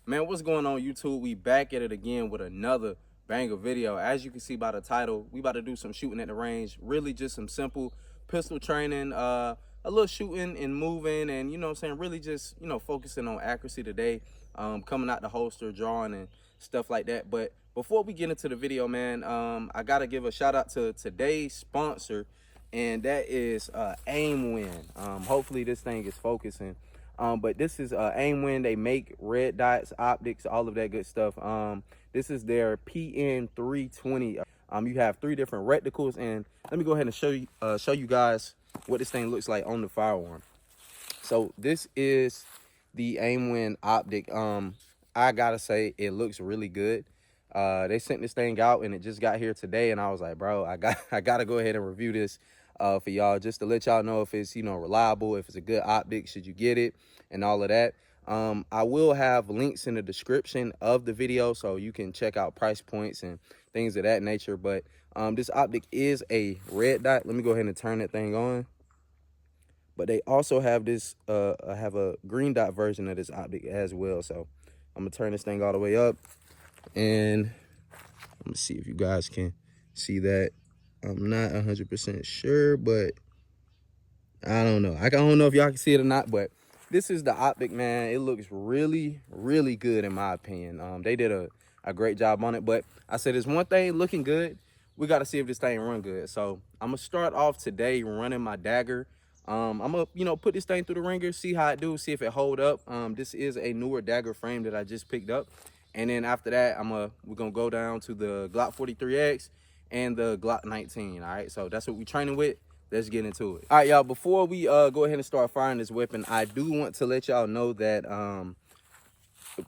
Man, what's going on YouTube? We back at it again with another banger video. As you can see by the title, we about to do some shooting at the range. Really just some simple pistol training, a little shooting and moving, and you know what I'm saying, really just, you know, focusing on accuracy today, coming out the holster, drawing and stuff like that. But before we get into the video, man, I gotta give a shout out to today's sponsor, and that is Aimwin. Hopefully this thing is focusing. But this is Aimwin. They make red dots, optics, all of that good stuff. This is their PN320. You have 3 different reticles, and let me go ahead and show you guys what this thing looks like on the firearm. So this is the Aimwin optic. I gotta say it looks really good. They sent this thing out and it just got here today, and I was like, bro, I gotta go ahead and review this for y'all, just to let y'all know if it's, you know, reliable, if it's a good optic, should you get it, and all of that. I will have links in the description of the video so you can check out price points and things of that nature. But this optic is a red dot. Let me go ahead and turn that thing on. But they also have this have a green dot version of this optic as well. So I'm gonna turn this thing all the way up, and I'm gonna see if you guys can see that. I'm not 100% sure, but I don't know. I don't know if y'all can see it or not, but this is the optic, man. It looks really, really good in my opinion. They did a great job on it, but I said there's one thing looking good. We got to see if this thing run good. So I'm gonna start off today running my dagger. I'm gonna, you know, put this thing through the ringer, see how it do, see if it hold up. This is a newer dagger frame that I just picked up, and then after that, we're gonna go down to the Glock 43X and the Glock 19. All right, so that's what we're training with. Let's get into it. All right, y'all, before we go ahead and start firing this weapon, I do want to let y'all know that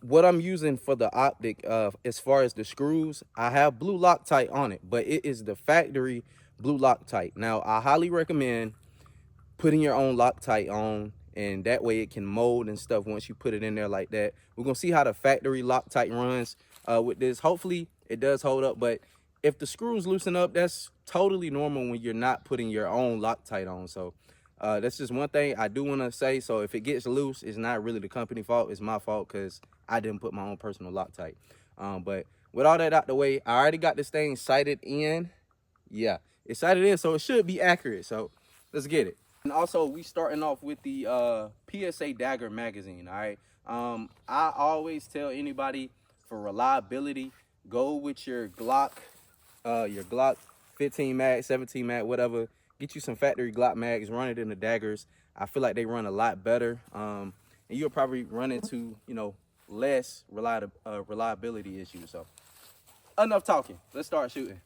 what I'm using for the optic, as far as the screws, I have blue Loctite on it, but it is the factory blue Loctite. Now, I highly recommend putting your own Loctite on, and that way it can mold and stuff once you put it in there like that. We're gonna see how the factory Loctite runs with this. Hopefully it does hold up, but if the screws loosen up, that's totally normal when you're not putting your own Loctite on. So that's just one thing I do want to say. So if it gets loose, it's not really the company fault, it's my fault, because I didn't put my own personal Loctite. But with all that out the way, I already got this thing sighted in. Yeah, it's sighted in, so it should be accurate. So let's get it. And also, we starting off with the PSA Dagger magazine. All right. I always tell anybody, for reliability, go with your Glock 15 mag, 17 mag, whatever. Get you some factory Glock mags, run it in the daggers. I feel like they run a lot better. And you'll probably run into, you know, less reliability issues. So enough talking. Let's start shooting.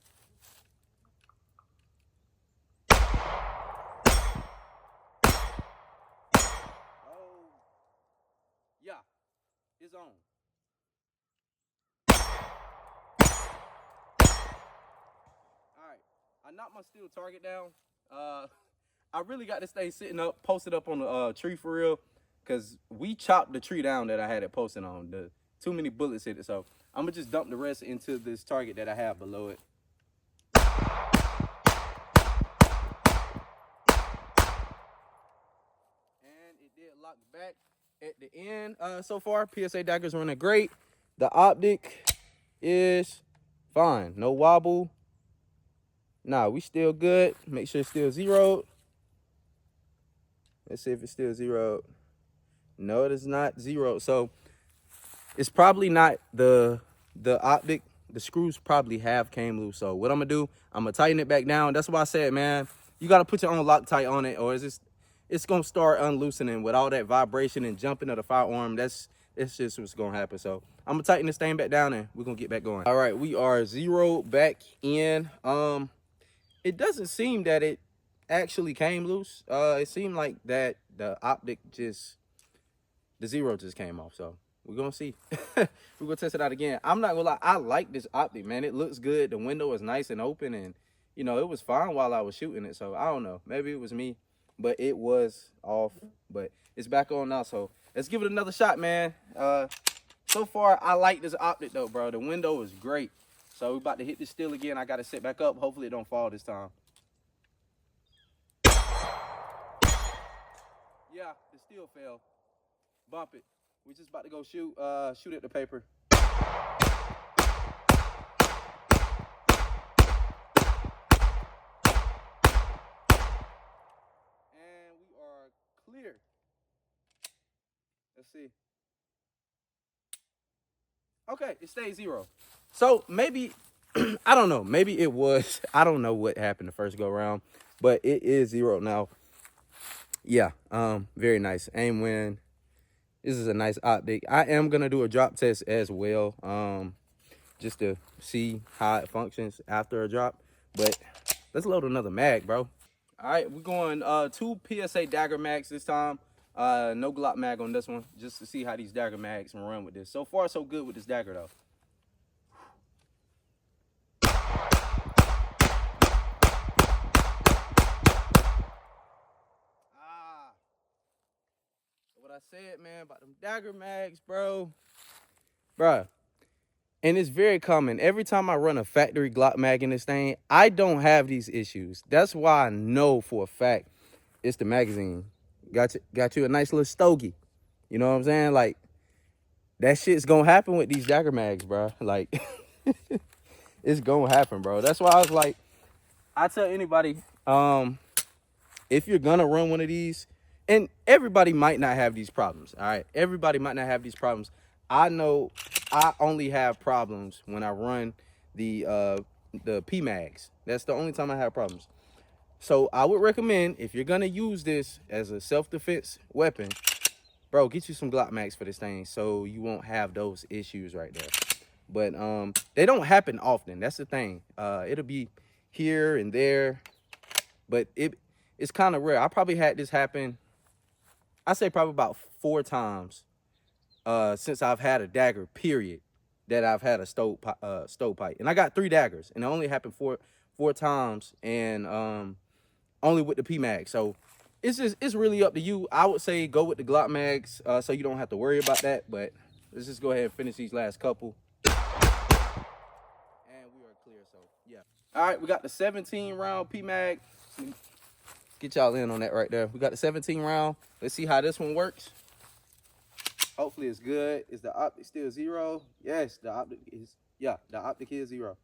Yeah, it's on. All right, I knocked my steel target down. I really got this thing sitting up, posted up on the tree for real, because we chopped the tree down that I had it posted on. The too many bullets hit it, so I'm gonna just dump the rest into this target that I have below it. And it did lock back at the end. So far, PSA Dagger's running great. The optic is fine, no wobble. Nah, we still good. Make sure it's still zeroed. Let's see if it's still zeroed. No, it is not zeroed. So it's probably not the optic. The screws probably have came loose. So what I'm gonna do, I'm gonna tighten it back down. That's why I said, man, you gotta put your own Loctite on it, or it's gonna start unloosening with all that vibration and jumping of the firearm. It's just what's gonna happen. So I'm gonna tighten this thing back down and we're gonna get back going. All right, we are zeroed back in. It doesn't seem that it actually came loose. It seemed like that the optic the zero just came off. So we're gonna see. We're gonna test it out again. I'm not gonna lie, I like this optic, man. It looks good. The window is nice and open, and you know, it was fine while I was shooting it. So I don't know, maybe it was me, but it was off. But it's back on now, so let's give it another shot, man. So far I like this optic though, bro. The window is great. So we're about to hit this steel again. I gotta sit back up. Hopefully it don't fall this time. Yeah, it still fell. Bump it. We just about to go shoot at the paper. And we are clear. Let's see. Okay, it stays 0. So maybe, I don't know. Maybe it was, I don't know what happened the first go round, but it is 0 now. Yeah, very nice. Aim win. This is a nice optic. I am gonna do a drop test as well, just to see how it functions after a drop. But let's load another mag, bro. All right, we're going 2 PSA Dagger mags this time. No Glock mag on this one, just to see how these Dagger mags can run with this. So far, so good with this Dagger though. What I said, man, about them Dagger mags, bro. Bruh. And it's very common. Every time I run a factory Glock mag in this thing, I don't have these issues. That's why I know for a fact it's the magazine. Got you a nice little stogie. You know what I'm saying? Like, that shit's gonna happen with these Dagger mags, bro. Like, it's gonna happen, bro. That's why I was like, I tell anybody, if you're gonna run one of these, and everybody might not have these problems, all right? Everybody might not have these problems. I know I only have problems when I run the PMags. That's the only time I have problems. So I would recommend, if you're gonna use this as a self-defense weapon, bro, get you some Glock mags for this thing so you won't have those issues right there. But they don't happen often. That's the thing. It'll be here and there, but it's kind of rare. I probably had this happen, I say probably about 4 times since I've had a Dagger, period, that I've had a stovepipe. And I got 3 Daggers, and it only happened four times, and only with the PMag. So it's really up to you. I would say go with the Glock mags so you don't have to worry about that. But let's just go ahead and finish these last couple. And we are clear, so yeah. All right, we got the 17 round PMag. Get y'all in on that right there. We got the 17 round. Let's see how this one works. Hopefully it's good. Is the optic still 0? Yes, the optic is, yeah, the optic is 0.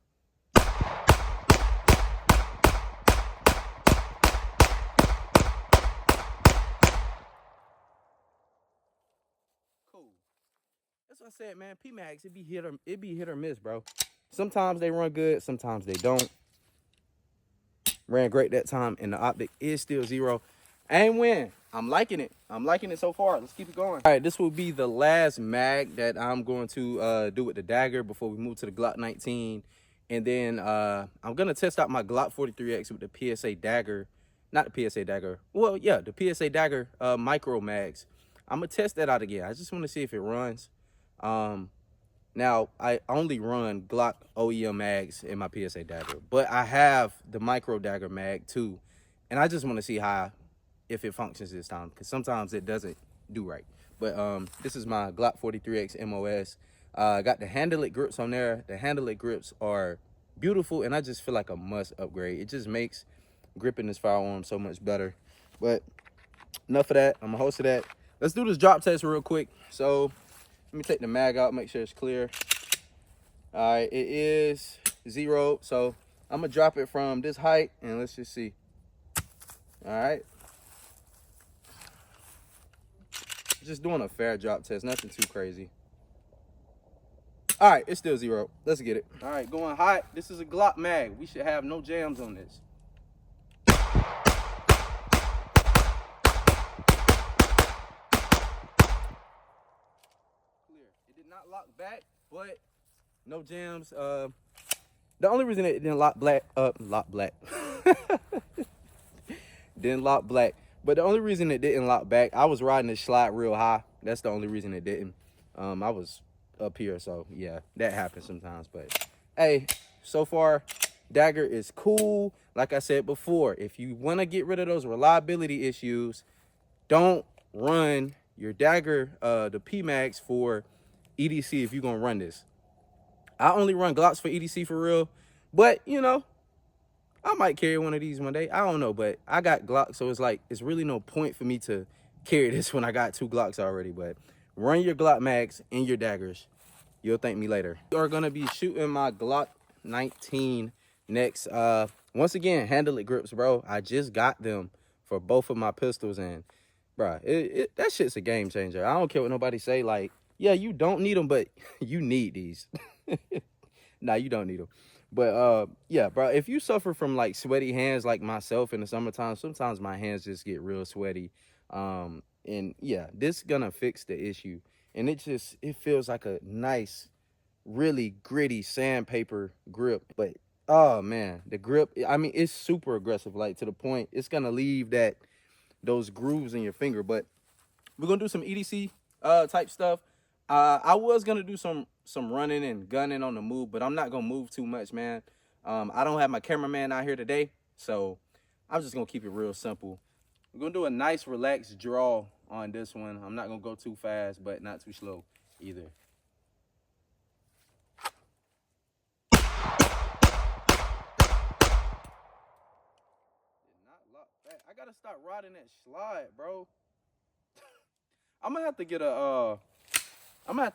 Cool. That's what I said, man. PMags, it be hit or miss, bro. Sometimes they run good, sometimes they don't. Ran great that time, and the optic is still 0. Aim win. I'm liking it. I'm liking it so far. Let's keep it going. All right, this will be the last mag that I'm going to do with the Dagger before we move to the Glock 19. And then I'm going to test out my Glock 43X with the PSA Dagger. Not the PSA Dagger. Well, yeah, the PSA Dagger micro mags. I'm going to test that out again. I just want to see if it runs. Now, I only run Glock OEM mags in my PSA Dagger, but I have the micro Dagger mag too. And I just want to see if it functions this time, because sometimes it doesn't do right. But this is my Glock 43X MOS. Got the Handle It grips on there. The Handle It grips are beautiful, and I just feel like a must upgrade. It just makes gripping this firearm so much better. But enough of that. I'm gonna host of that. Let's do this drop test real quick. So let me take the mag out, make sure it's clear. All right, it is 0. So I'm gonna drop it from this height, and let's just see. All right. Just doing a fair drop test, nothing too crazy. All right, it's still 0. Let's get it. All right, going hot. This is a Glock mag. We should have no jams on this. Clear. It did not lock back, but no jams. The only reason it didn't lock black, didn't lock black. But the only reason it didn't lock back, I was riding the slide real high. That's the only reason it didn't. I was up here, so yeah, that happens sometimes. But hey, so far, Dagger is cool. Like I said before, if you want to get rid of those reliability issues, don't run your Dagger, the PMags for EDC if you're gonna run this. I only run Glocks for EDC for real, but you know, I might carry one of these one day. I don't know, but I got Glocks, so it's like, it's really no point for me to carry this when I got 2 Glocks already. But run your Glock mags in your daggers. You'll thank me later. We are gonna be shooting my Glock 19 next. Once again, handle it grips, bro. I just got them for both of my pistols, and bro, that shit's a game changer. I don't care what nobody say. Like, yeah, you don't need them, but you need these. Nah, you don't need them. But yeah, bro, if you suffer from like sweaty hands like myself in the summertime, sometimes my hands just get real sweaty. And yeah, this gonna fix the issue. And it feels like a nice, really gritty sandpaper grip. But oh man, the grip, I mean, it's super aggressive, like to the point it's gonna leave those grooves in your finger. But we're gonna do some EDC type stuff. I was gonna do some running and gunning on the move, but I'm not gonna move too much, man. I don't have my cameraman out here today, so I'm just gonna keep it real simple. We're gonna do a nice relaxed draw on this one. I'm not gonna go too fast, but not too slow either. Not lock back. I gotta start riding that slide, bro. I'm gonna have to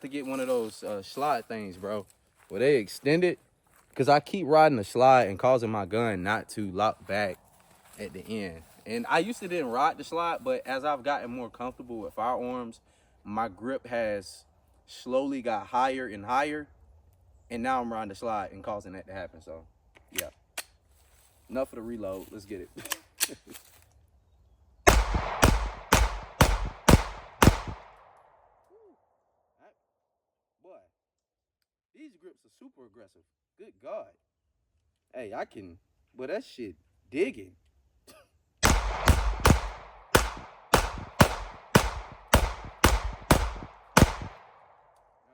get one of those slide things, bro, where they extend it, because I keep riding the slide and causing my gun not to lock back at the end. And I used to didn't ride the slide, but as I've gotten more comfortable with firearms, my grip has slowly got higher and higher, and now I'm riding the slide and causing that to happen. So yeah, enough of the reload. Let's get it. Boy, these grips are super aggressive. Good God. Hey, but that shit digging. All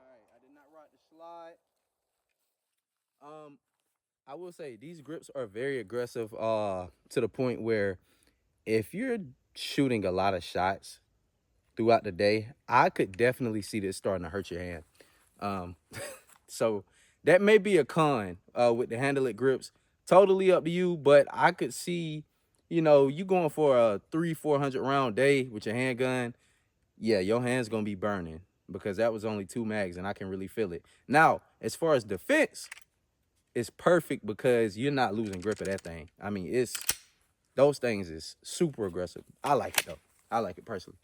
right, I did not ride the slide. I will say these grips are very aggressive, to the point where if you're shooting a lot of shots throughout the day, I could definitely see this starting to hurt your hand. Um, so that may be a con with the handle it grips. Totally up to you, but I could see, you going for a 300-400 round day with your handgun. Yeah, your hand's gonna be burning because that was only 2 mags and I can really feel it. Now, as far as defense, it's perfect because you're not losing grip of that thing. I mean, those things is super aggressive. I like it though. I like it personally.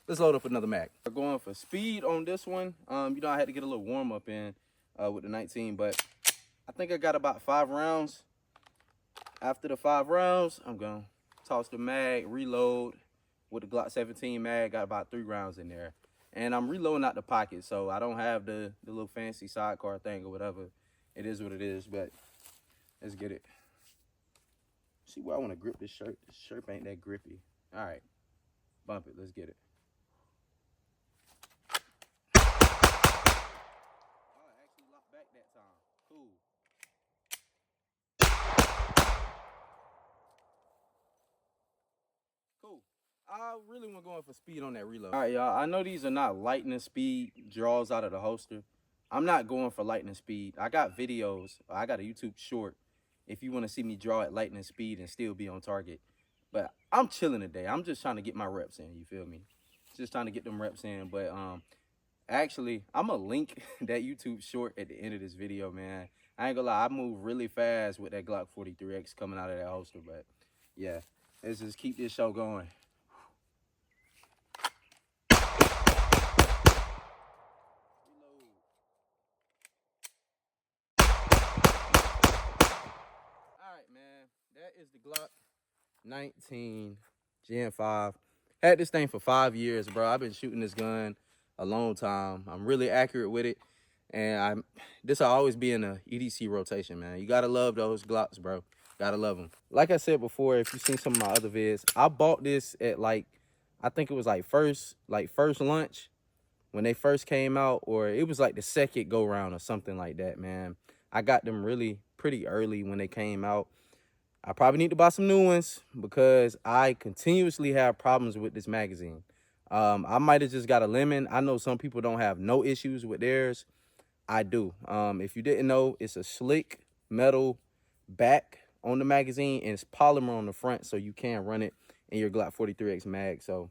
Let's load up another mag. We're going for speed on this one. I had to get a little warm up in with the 19, but I think I got about 5 rounds. After the 5 rounds, I'm gonna toss the mag, reload with the Glock 17 mag. Got about 3 rounds in there. And I'm reloading out the pocket, so I don't have the little fancy sidecar thing or whatever. It is what it is, but let's get it. See where I want to grip this shirt. This shirt ain't that grippy. All right, bump it. Let's get it. Oh, I actually locked back that time. Cool. Cool. I really want going for speed on that reload. All right, y'all. I know these are not lightning speed draws out of the holster. I'm not going for lightning speed. I got videos. I got a YouTube short if you want to see me draw at lightning speed and still be on target. But I'm chilling today. I'm just trying to get my reps in. You feel me? Just trying to get them reps in. But actually, I'm gonna link that YouTube short at the end of this video, man. I ain't gonna lie. I move really fast with that Glock 43X coming out of that holster. But yeah, let's just keep this show going. Alright, man. That is the Glock 19 Gen 5. Had this thing for 5 years, bro. I've been shooting this gun a long time. I'm really accurate with it. And this will always be in a EDC rotation, man. You gotta love those Glocks, bro. Gotta love them. Like I said before, if you've seen some of my other vids, I bought this at I think it was first lunch when they first came out, or it was like the second go round or something like that, man. I got them really pretty early when they came out. I probably need to buy some new ones because I continuously have problems with this magazine. I might have just got a lemon. I know some people don't have no issues with theirs. I do. If you didn't know, it's a slick metal back on the magazine and it's polymer on the front, so you can run it in your Glock 43X mag. So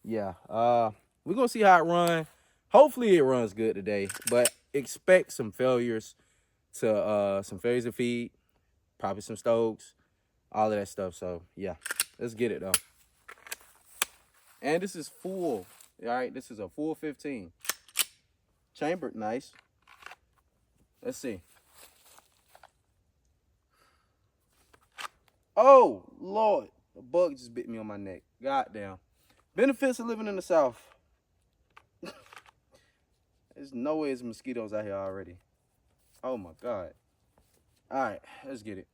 yeah, we're gonna see how it run. Hopefully it runs good today, but expect some failures to feed, probably some Stokes, all of that stuff. So yeah, let's get it though. And this is full. All right, this is a full 15. Chambered nice. Let's see. Oh, Lord. A bug just bit me on my neck. Goddamn. Benefits of living in the South. There's no way there's mosquitoes out here already. Oh, my God. All right, let's get it.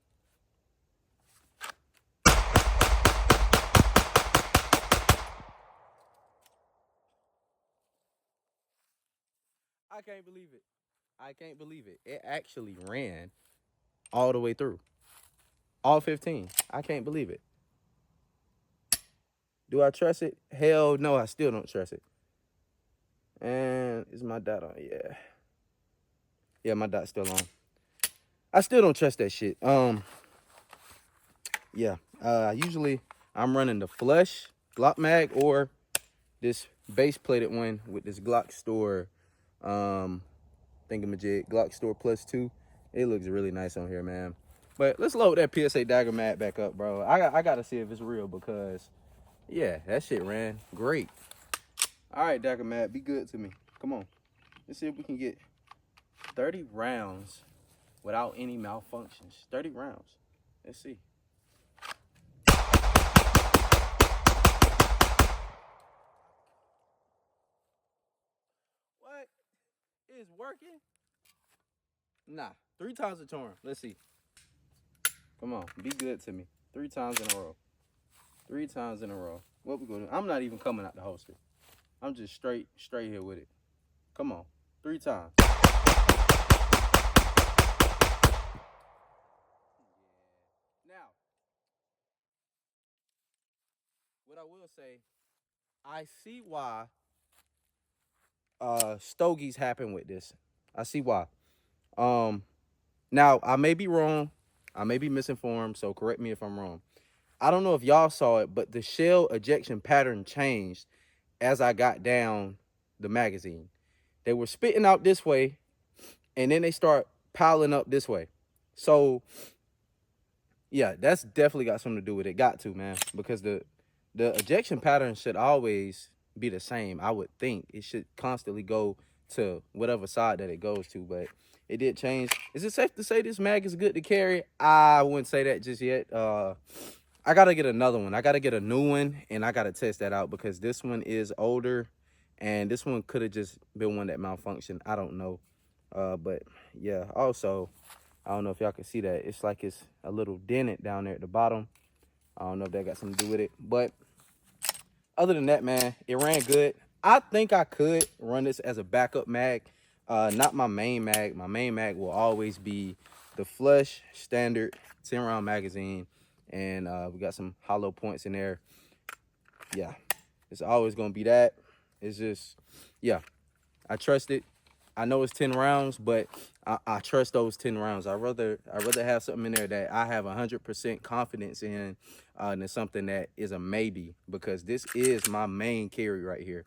I can't believe it. I can't believe it. It actually ran all the way through. All 15. I can't believe it. Do I trust it? Hell no, I still don't trust it. And is my dot on? Yeah. Yeah, my dot's still on. I still don't trust that shit. Yeah. Usually I'm running the Flush Glock mag or this base plated one with this Glock Store thingamajig, Glock Store plus 2. It looks really nice on here, man. But let's load that PSA Dagger mat back up, bro. I gotta see if it's real because yeah, that shit ran great. All right, Dagger mat, be good to me. Come on. Let's see if we can get 30 rounds without any malfunctions. 30 rounds. Let's see. What? It's working? Nah. 3 times the charm. Let's see. Come on. Be good to me. 3 times in a row. 3 times in a row. What we gonna do? I'm not even coming out the holster. I'm just straight here with it. Come on. 3 times. Now, what I will say, I see why stogies happen with this. I see why. Now I may be wrong. I may be misinformed, so correct me if I'm wrong. I don't know if y'all saw it, but the shell ejection pattern changed as I got down the magazine. They were spitting out this way, and then they start piling up this way. So yeah, that's definitely got something to do with it. Got to, man, because the ejection pattern should always be the same. I would think it should constantly go to whatever side that it goes to, but it did change. Is it safe to say this mag is good to carry? I wouldn't say that just yet. I gotta get another one. I gotta get a new one, and I gotta test that out because this one is older, and this one could have just been one that malfunctioned. I don't know. But yeah, also, I don't know if y'all can see that. It's like it's a little dented down there at the bottom. I don't know if that got something to do with it. But other than that, man, it ran good. I think I could run this as a backup mag. Not my main mag. My main mag will always be the Flush standard 10-round magazine. And we got some hollow points in there. Yeah, it's always going to be that. It's just, yeah, I trust it. I know it's 10 rounds, but I trust those 10 rounds. I'd rather have something in there that I have 100% confidence in than something that is a maybe, because this is my main carry right here.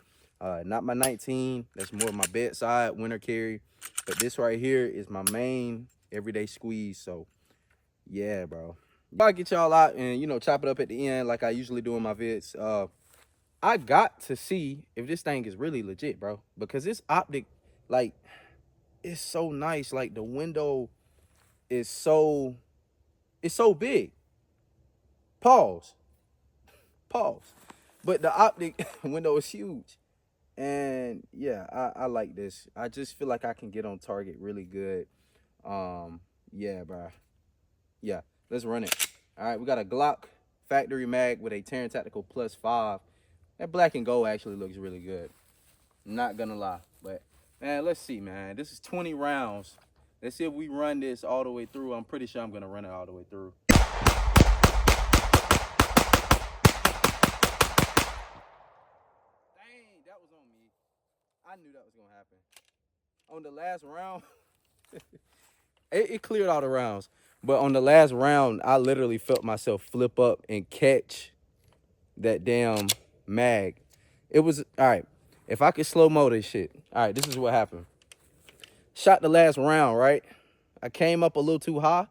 Not my 19. That's more my bedside winter carry. But this right here is my main everyday squeeze. So, yeah, bro. I'll get y'all out and, you know, chop it up at the end like I usually do in my vids. I got to see if this thing is really legit, bro. Because this optic, like, it's so nice. Like, the window is so, it's so big. Pause. But the optic window is huge. And yeah, I like this. I just feel like I can get on target really good. Yeah, bro. Yeah, let's run it. All right, we got a Glock factory mag with a Taran Tactical plus 5. That black and gold actually looks really good. Not gonna lie. But man, let's see, man. This is 20 rounds. Let's see if we run this all the way through. I'm pretty sure I'm gonna run it all the way through. Dang, that was on me. I knew that was gonna happen. On the last round, it cleared all the rounds. But on the last round, I literally felt myself flip up and catch that damn mag. It was, all right. If I could slow-mo this shit. All right, this is what happened. Shot the last round, right? I came up a little too high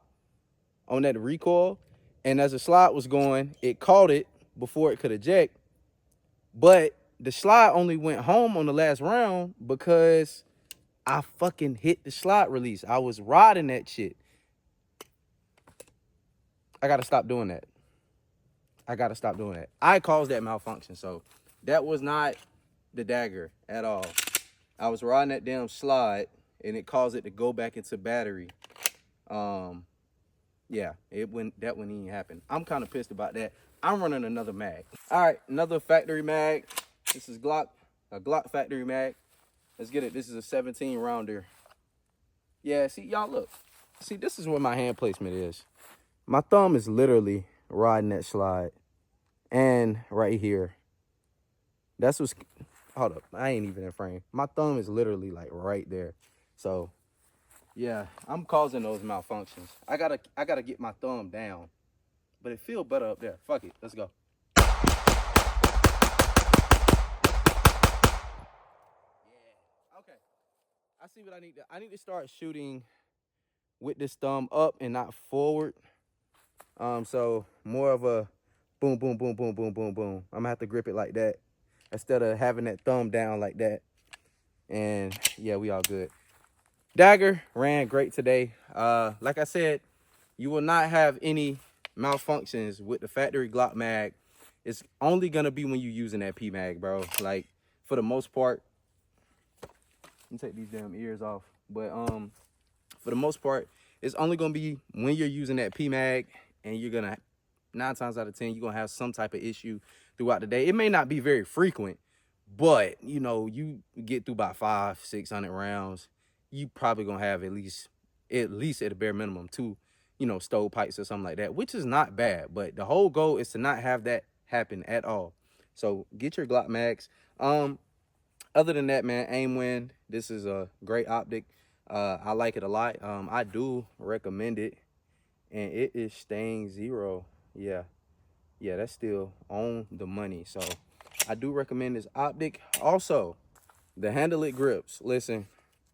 on that recoil, and as the slide was going, it caught it before it could eject. But the slide only went home on the last round because I fucking hit the slide release. I was riding that shit. I gotta stop doing that. I gotta stop doing that. I caused that malfunction, so that was not the dagger at all. I was riding that damn slide and it caused it to go back into battery. Yeah, that wouldn't even happen. I'm kind of pissed about that. I'm running another mag. All right, another factory mag. This is a Glock factory mag. Let's get it. This is a 17 rounder. Yeah, see, y'all look. See, this is where my hand placement is. My thumb is literally riding that slide. And right here. That's what's, hold up. I ain't even in frame. My thumb is literally like right there. So yeah, I'm causing those malfunctions. I gotta get my thumb down. But it feels better up there. Fuck it. Let's go. Yeah. Okay. I see what I need to. I need to start shooting with this thumb up and not forward. So more of a boom, boom, boom, boom, boom, boom, boom. I'm gonna have to grip it like that instead of having that thumb down like that. And yeah, we all good. Dagger ran great today. Like I said, you will not have any malfunctions with the factory Glock mag. It's only gonna be when you're using that P mag, bro. Like for the most part, let me take these damn ears off. But for the most part, it's only gonna be when you're using that P mag, and you're gonna 9 times out of 10 you're gonna have some type of issue throughout the day. It may not be very frequent, but you know, you get through about 500-600 rounds, you probably gonna have at least at a bare minimum 2, you know, stovepipes or something like that, which is not bad. But the whole goal is to not have that happen at all. So get your Glock mags. Other than that, man, Aimwind, this is a great optic. I like it a lot. I do recommend it, and it is staying 0. Yeah, that's still on the money. So I do recommend this optic. Also, the Handle It grips. Listen,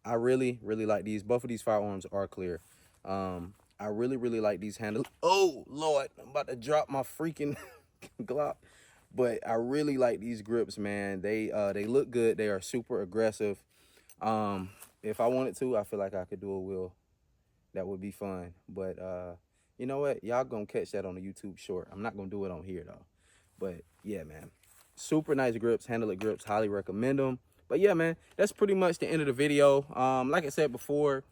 I really like these. Both of these firearms are clear. I really like these handle. Oh Lord, I'm about to drop my freaking Glock. But I really like these grips, man. They look good. They are super aggressive. If I wanted to, I feel like I could do a wheel. That would be fun. But you know what? Y'all gonna catch that on the YouTube short. I'm not gonna do it on here though. But yeah, man. Super nice grips, Handle It grips. Highly recommend them. But yeah, man, that's pretty much the end of the video. Like I said before,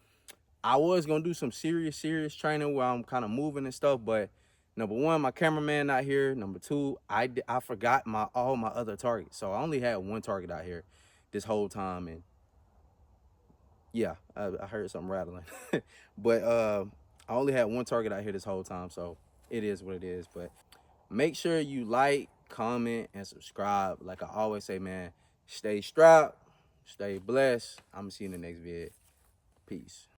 I was gonna do some serious training where I'm kind of moving and stuff, but number one, my cameraman not here. Number two, I forgot all my other targets, so I only had one target out here this whole time. And yeah, I heard something rattling. But I only had one target out here this whole time, so it is what it is. But make sure you like, comment, and subscribe. Like I always say, man, stay strapped, stay blessed. I'm gonna see you in the next vid. Peace.